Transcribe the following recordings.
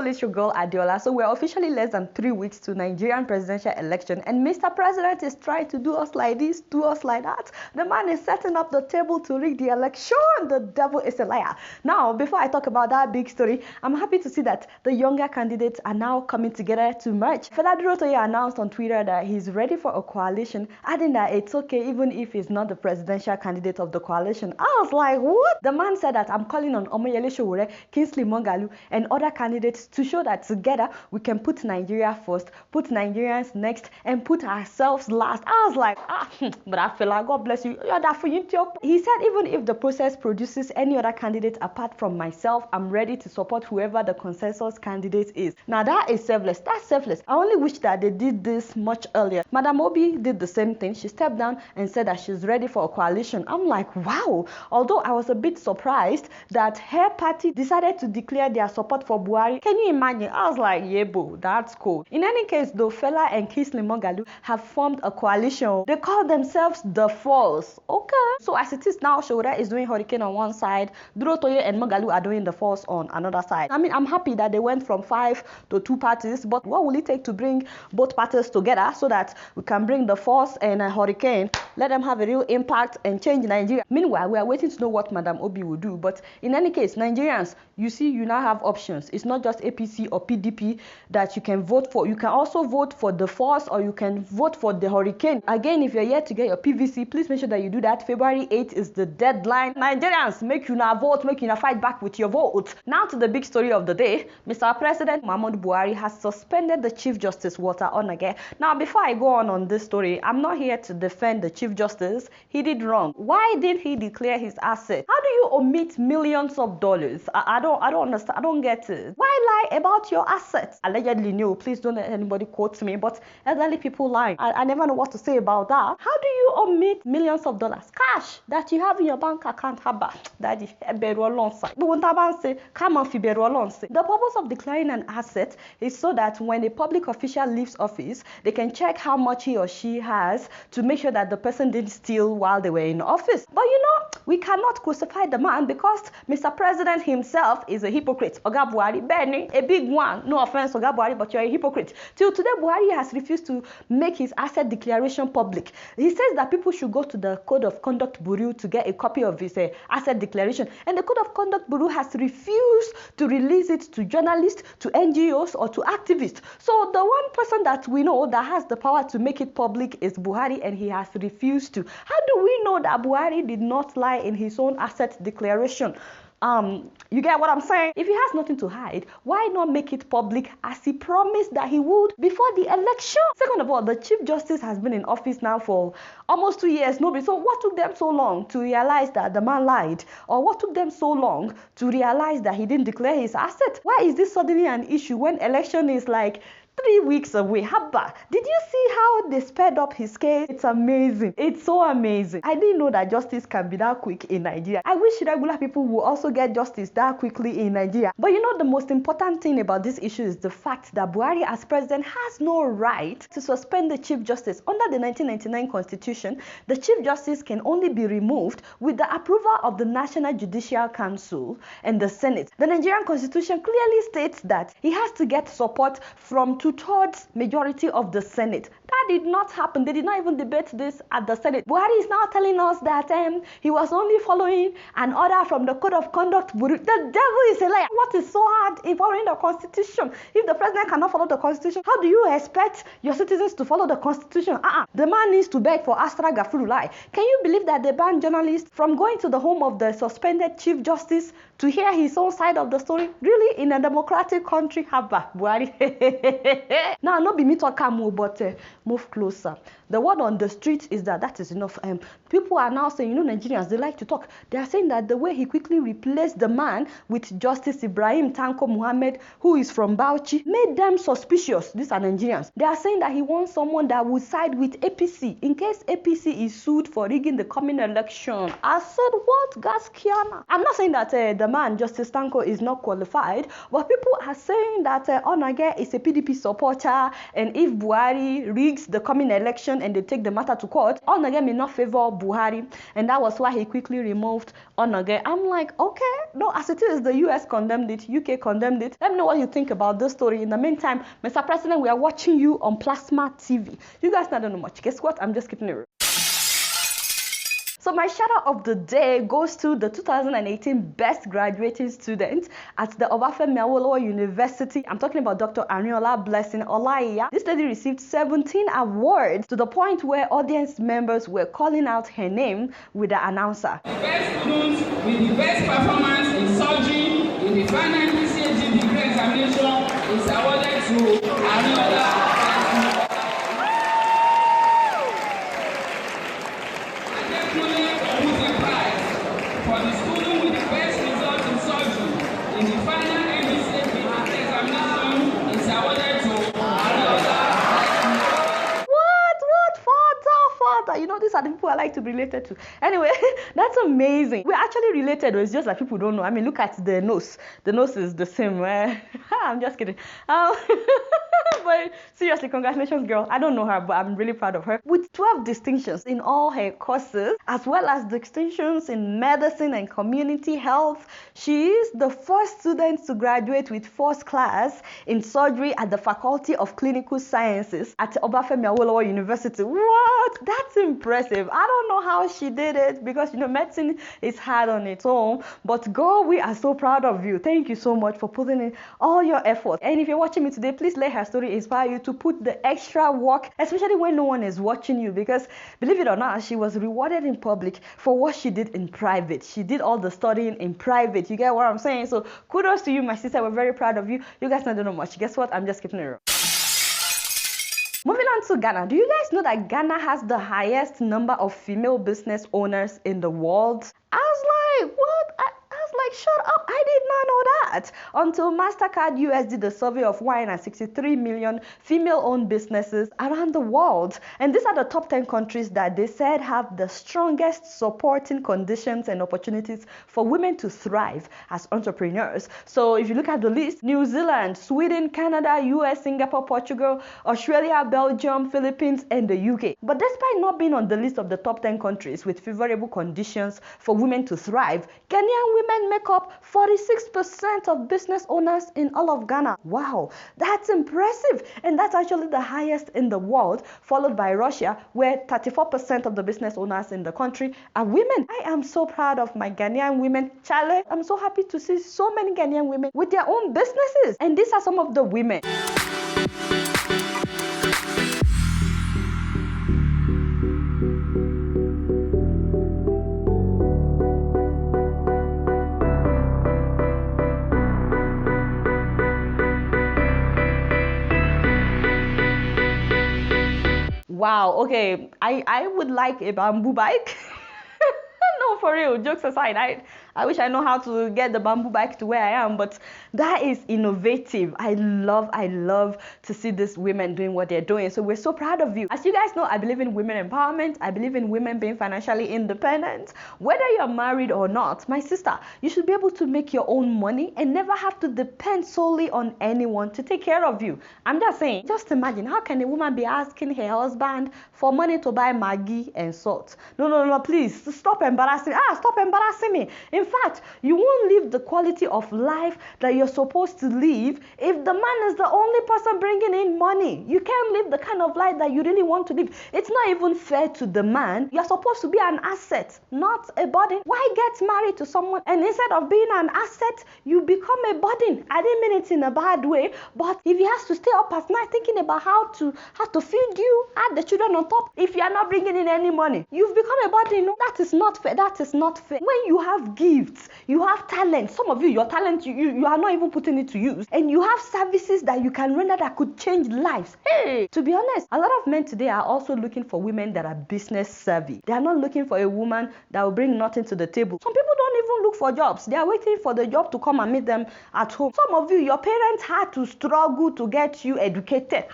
people, it's your girl Adiola. So we're officially less than 3 weeks to Nigerian presidential election, and Mr. President is trying to do us like this, do us like that. The man is setting up the table to rig the election. The devil is a liar. Now, before I talk about that big story, I'm happy to see that the younger candidates are now coming together to merge. Fela Durotoye announced on Twitter that he's ready for a coalition, adding that it's okay even if he's not the presidential candidate of the coalition. I was like, what? The man said that I'm calling on Omoyele Sowore, Kingsley Moghalu, and other candidates to show that together we can put Nigeria first, put Nigerians next, and put ourselves last. I was like, but I feel like, God bless you. You're that for you too. He said even if the process produces any other candidate apart from myself, I'm ready to support whoever the consensus candidate is. Now that is selfless. That's selfless. I only wish that they did this much earlier. Madam Obi did the same thing. She stepped down and said that she's ready for a coalition. I'm like, wow. Although I was a bit surprised that her party decided to declare their support for Buhari. Can you imagine? I was like, yeah, boo, that's cool. In any case, though, Fela and Kingsley Moghalu have formed a coalition. They call themselves the Force. Okay. So as it is now, Sowore is doing Hurricane on one side, Durotoye and Moghalu are doing the Force on another side. I mean, I'm happy that they went from 5 to 2 parties, but what will it take to bring both parties together so that we can bring the Force and a Hurricane, let them have a real impact and change Nigeria? Meanwhile, we are waiting to know what Madam Obi will do. But in any case, Nigerians, you see, you now have options. It's not just APC or PDP that you can vote for. You can also vote for the Force, or you can vote for the Hurricane. Again, if you're yet to get your PVC, please make sure that you do that. February 8th is the deadline. Nigerians, make you now vote, make you now fight back with your vote. Now to the big story of the day. Mr. President Muhammadu Buhari has suspended the Chief Justice Walter Onnoghen. Now, before I go on this story, I'm not here to defend the Chief Justice. He did wrong. Why did he declare his assets? How do you omit millions of dollars? I don't understand. I don't get it. Why lie about your assets? Allegedly, no. Please don't let anybody quote me. But elderly people lie. I never know what to say about that. How do you omit millions of dollars? Cash that you have in your bank account. Daddy, the purpose of declaring an asset is so that when a public official leaves office, they can check how much he or she has to make sure that the person didn't steal while they were in office. But you know, we cannot crucify the man because Mr. President himself is a hypocrite. Oga Buhari, Benny, a big one. No offense, Oga Buhari, but you're a hypocrite. Till today, Buhari has refused to make his asset declaration public. He says that people should go to the Code of Conduct Bureau to get a copy of his asset declaration. And the Code of Conduct Bureau has refused to release it to journalists, to NGOs, or to activists. So the one person that we know that has the power to make it public is Buhari, and he has refused to. How do we know that Buhari did not lie in his own asset declaration? You get what I'm saying? If he has nothing to hide, why not make it public as he promised that he would before the election? Second of all, the Chief Justice has been in office now for almost 2 years. So what took them so long to realize that the man lied? Or what took them so long to realize that he didn't declare his asset? Why is this suddenly an issue when election is like 3 weeks away? Habba, did you see how they sped up his case? It's amazing. It's so amazing. I didn't know that justice can be that quick in Nigeria. I wish regular people will also get justice that quickly in Nigeria. But you know, the most important thing about this issue is the fact that Buhari as president has no right to suspend the Chief Justice. Under the 1999 Constitution, the Chief Justice can only be removed with the approval of the National Judicial Council and the Senate. The Nigerian Constitution clearly states that he has to get support from 2/3 majority of the Senate. That did not happen. They did not even debate this at the Senate. Buhari is now telling us that he was only following an order from the Code of Conduct Bureau. The devil is a liar. What is so hard in following the Constitution? If the president cannot follow the Constitution, how do you expect your citizens to follow the Constitution? The man needs to beg for Astra Gafurulai. Can you believe that they banned journalists from going to the home of the suspended Chief Justice to hear his own side of the story? Really, in a democratic country? Habba, Buhari. Now, not be me talk more, but move closer. The word on the street is that is enough. People are now saying, Nigerians, they like to talk. They are saying that the way he quickly replaced the man with Justice Ibrahim Tanko Muhammad, who is from Bauchi, made them suspicious. These are Nigerians. They are saying that he wants someone that would side with APC in case APC is sued for rigging the coming election. I said, what? Gaskiana. I'm not saying that the man, Justice Tanko, is not qualified, but people are saying that Onnoghen is a PDP supporter, and if Buhari rigs the coming election and they take the matter to court, Onnoghen may not favor Buhari, and that was why he quickly removed Onnoghen. I'm like, okay, no, as it is, the US condemned it, UK condemned it. Let me know what you think about this story. In the meantime, Mr. President, we are watching you on Plasma TV. You guys not know much. Guess what? I'm just keeping it real. So my shout out of the day goes to the 2018 best graduating student at the Obafemi Awolowo University. I'm talking about Dr. Arinola Blessing Olaiya. This lady received 17 awards to the point where audience members were calling out her name with the announcer. The best students with the best performance in surgery in the final PhD degree examination is awarded to Arinola. For the student with the best results in surgery in the final MSc examination is awarded to Arinola. Father? You know, these are the people I like to be related to. Anyway, that's amazing. We're actually related, it's just that people don't know. I mean, look at the nose. The nose is the same. I'm just kidding. But seriously, congratulations, girl. I don't know her, but I'm really proud of her. With 12 distinctions in all her courses, as well as distinctions in medicine and community health, she is the first student to graduate with first class in surgery at the Faculty of Clinical Sciences at Obafemi Awolowo University. What? That's impressive. I don't know how she did it because, you know, medicine is hard on its own. But girl, we are so proud of you. Thank you so much for putting in all your effort. And if you're watching me today, please let her story inspire you to put the extra work, especially when no one is watching you, because believe it or not, she was rewarded in public for what she did in private. She did all the studying in private. You get what I'm saying? So kudos to you, my sister. We're very proud of you. You guys don't know much. Guess what? I'm just keeping it real. Moving on to Ghana. Do you guys know that Ghana has the highest number of female business owners in the world? I was like, what? Shut up, I did not know that. Until Mastercard US did a survey of 163 million female-owned businesses around the world. And these are the top 10 countries that they said have the strongest supporting conditions and opportunities for women to thrive as entrepreneurs. So if you look at the list, New Zealand, Sweden, Canada, US, Singapore, Portugal, Australia, Belgium, Philippines, and the UK. But despite not being on the list of the top 10 countries with favorable conditions for women to thrive, Ghanaian women make up 46% of business owners in all of Ghana. Wow, that's impressive. And that's actually the highest in the world, followed by Russia, where 34% of the business owners in the country are women. I am so proud of my Ghanaian women. Charlie, I'm so happy to see so many Ghanaian women with their own businesses. And these are some of the women. Wow, okay, I would like a bamboo bike. No, for real, jokes aside, I wish I know how to get the bamboo bike to where I am, but that is innovative. I love to see these women doing what they're doing. So we're so proud of you. As you guys know, I believe in women empowerment. I believe in women being financially independent. Whether you're married or not, my sister, you should be able to make your own money and never have to depend solely on anyone to take care of you. I'm just saying, just imagine, how can a woman be asking her husband for money to buy Maggi and salt? No, please, stop embarrassing me. In fact, you won't live the quality of life that you're supposed to live if the man is the only person bringing in money. You can't live the kind of life that you really want to live. It's not even fair to the man. You're supposed to be an asset, not a burden. Why get married to someone and instead of being an asset, you become a burden? I didn't mean it in a bad way, but if he has to stay up at night thinking about how to feed you, add the children on top, if you are not bringing in any money, you've become a burden. No, that is not fair. That is not fair. When you have gifts, you have talent. Some of you, your talent, you are not even putting it to use. And you have services that you can render that could change lives. Hey, to be honest, a lot of men today are also looking for women that are business savvy. They are not looking for a woman that will bring nothing to the table. Some people don't even look for jobs. They are waiting for the job to come and meet them at home. Some of you, your parents had to struggle to get you educated.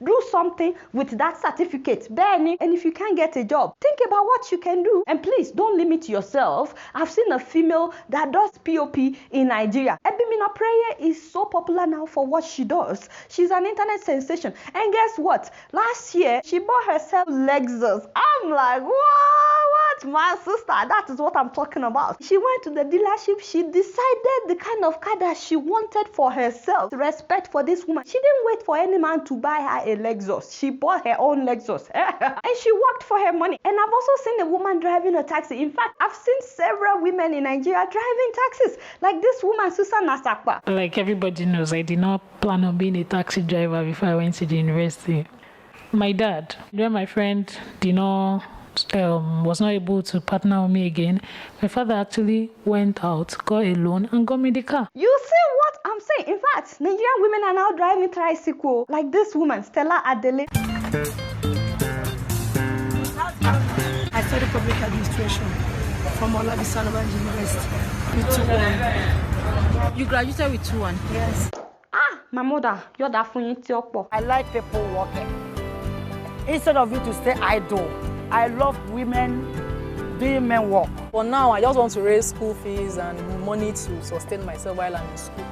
Do something with that certificate. Benny, and if you can't get a job, think about what you can do. And please don't limit limit yourself. I've seen a female that does POP in Nigeria. Ebimina Prayer is so popular now for what she does. She's an internet sensation. And guess what? Last year, she bought herself Lexus. I'm like, what? My sister, that is what I'm talking about. She went to the dealership. She decided the kind of car that she wanted for herself. Respect for this woman. She didn't wait for any man to buy her a Lexus. She bought her own Lexus. And she worked for her money. And I've also seen a woman driving a taxi. In fact, I've seen several women in Nigeria driving taxis. Like this woman, Susan Asakwa. Like everybody knows, I did not plan on being a taxi driver before I went to the university. My dad, when my friend was not able to partner with me again, my father actually went out, got a loan, and got me the car. You see what I'm saying? In fact, Nigerian women are now driving tricycle, like this woman, Stella Adele. I studied public administration from Obafemi Awolowo University with 2-1. You graduated with 2-1? Yes. My mother, you're that funny. I like people working. Instead of you to stay idle, I love women doing men work. For now, I just want to raise school fees and money to sustain myself while I'm in school.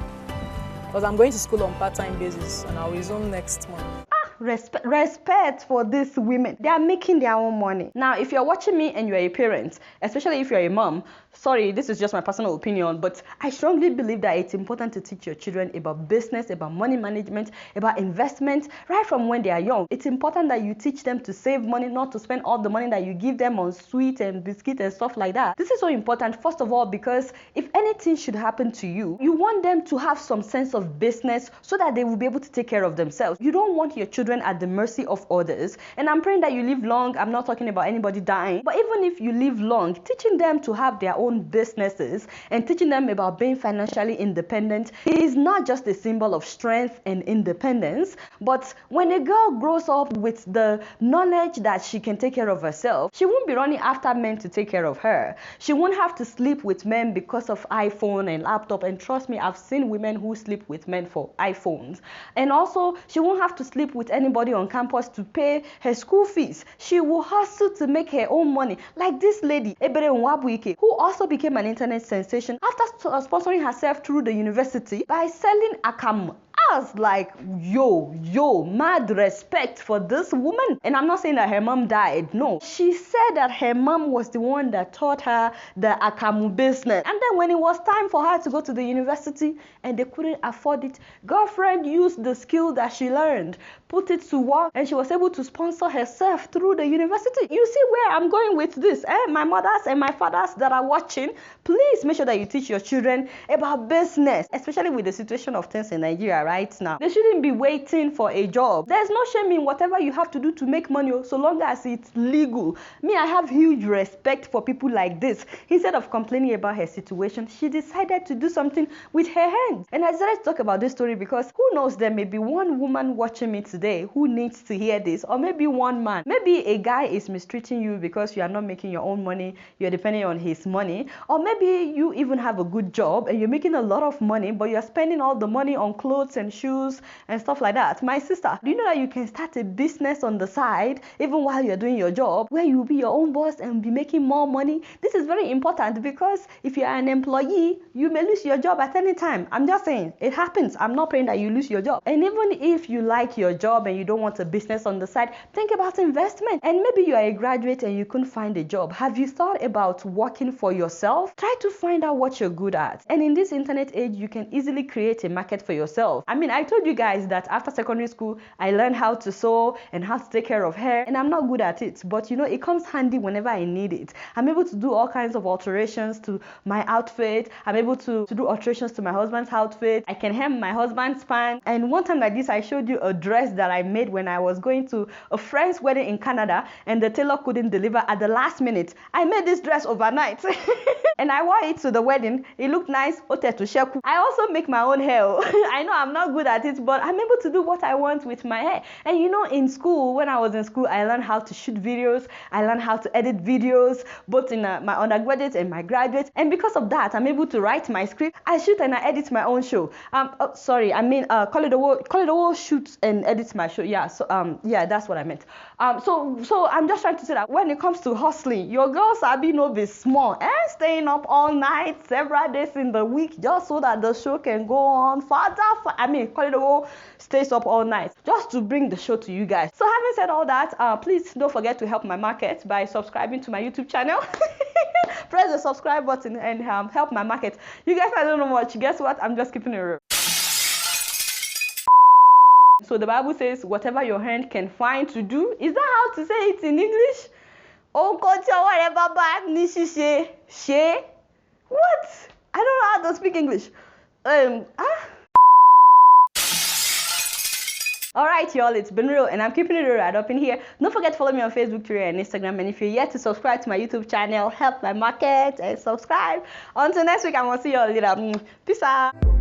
Because I'm going to school on part-time basis and I'll resume next month. Respect for these women. They are making their own money. Now, if you're watching me and you're a parent, especially if you're a mom, sorry, this is just my personal opinion, but I strongly believe that it's important to teach your children about business, about money management, about investment, right from when they are young. It's important that you teach them to save money, not to spend all the money that you give them on sweets and biscuits and stuff like that. This is so important, first of all, because if anything should happen to you, you want them to have some sense of business so that they will be able to take care of themselves. You don't want your children at the mercy of others. And I'm praying that you live long. I'm not talking about anybody dying, but even if you live long, teaching them to have their own businesses and teaching them about being financially independent is not just a symbol of strength and independence, but when a girl grows up with the knowledge that she can take care of herself, she won't be running after men to take care of her. She won't have to sleep with men because of iPhone and laptop. And trust me, I've seen women who sleep with men for iPhones. And also, she won't have to sleep with anybody on campus to pay her school fees. She will hustle to make her own money, like this lady Ebere Nwabuike, who also became an internet sensation after sponsoring herself through the university by selling akamu. I was like, yo, mad respect for this woman. And I'm not saying that her mom died. No, she said that her mom was the one that taught her the akamu business. And then when it was time for her to go to the university and they couldn't afford it, girlfriend used the skill that she learned, put it to work, and she was able to sponsor herself through the university. You see where I'm going with this? My mothers and my fathers that are watching, please make sure that you teach your children about business, especially with the situation of things in Nigeria right now. They shouldn't be waiting for a job. There's no shame in whatever you have to do to make money, so long as it's legal. Me, I have huge respect for people like this. Instead of complaining about her situation, she decided to do something with her hands. And I decided to talk about this story because who knows, there may be one woman watching me today who needs to hear this, or maybe one man. Maybe a guy is mistreating you because you are not making your own money, you're depending on his money, or maybe you even have a good job and you're making a lot of money, but you're spending all the money on clothes and shoes and stuff like that. My sister, do you know that you can start a business on the side even while you're doing your job, where you'll be your own boss and be making more money? This is very important because if you're an employee, you may lose your job at any time. I'm just saying, it happens. I'm not praying that you lose your job. And even if you like your job and you don't want a business on the side, think about investment. And maybe you are a graduate and you couldn't find a job. Have you thought about working for yourself? Try to find out what you're good at. And in this internet age, you can easily create a market for yourself. I mean, I told you guys that after secondary school, I learned how to sew and how to take care of hair, and I'm not good at it, but you know, it comes handy whenever I need it. I'm able to do all kinds of alterations to my outfit. I'm able to do alterations to my husband's outfit. I can hem my husband's pants. And one time like this, I showed you a dress that I made when I was going to a friend's wedding in Canada, and the tailor couldn't deliver at the last minute. I made this dress overnight. And I wore it to the wedding. It looked nice. I also make my own hair. I know I'm not good at it, but I'm able to do what I want with my hair. And you know, in school, when I was in school, I learned how to shoot videos. I learned how to edit videos, both in my undergraduate and my graduate. And because of that, I'm able to write my script. I shoot and I edit my own show. Call it the world shoots and edit edit my show. Yeah, so yeah, that's what I meant. So I'm just trying to say that when it comes to hustling, your girls Abi no be small and staying up all night, several days in the week, just so that the show can go on further. Call it a whole stays up all night just to bring the show to you guys. So having said all that, please don't forget to help my market by subscribing to my YouTube channel. Press the subscribe button and help my market. You guys, I don't know much. Guess what? I'm just keeping it real. So the Bible says, whatever your hand can find to do. Is that how to say it in English? Oh, whatever bad nishishe. She? What? I don't know how to speak English. Alright, y'all, it's been real, and I'm keeping it real right up in here. Don't forget to follow me on Facebook, Twitter, and Instagram. And if you're yet to subscribe to my YouTube channel, help my market and subscribe. Until next week, I'm gonna see y'all later. Peace out.